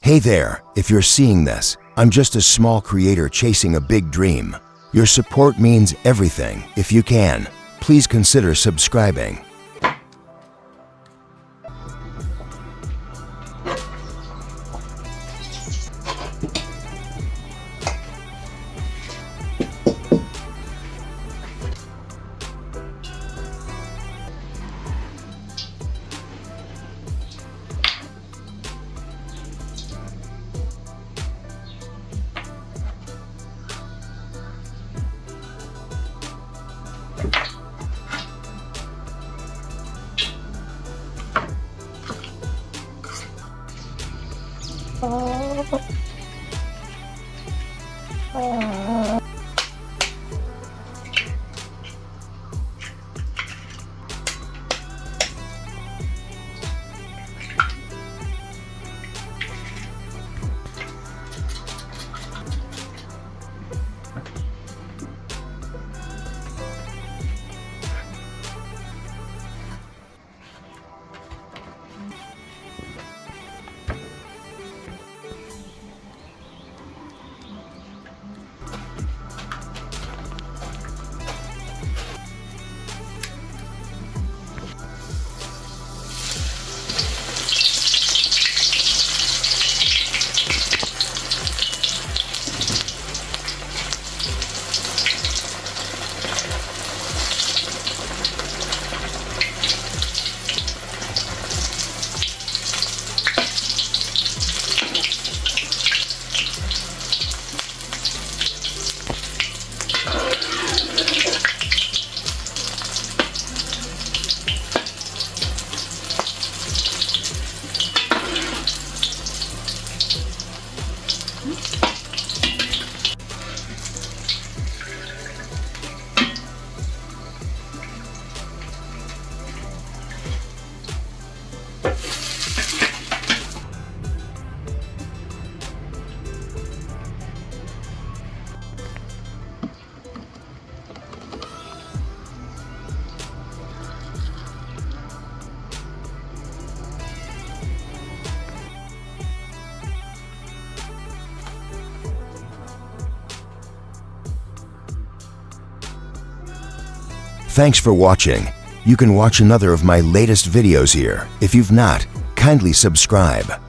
Hey there, if you're seeing this, I'm just a small creator chasing a big dream. Your support means everything. If you can, please consider subscribing. Thanks for watching. You can watch another of my latest videos here. If you've not, kindly subscribe.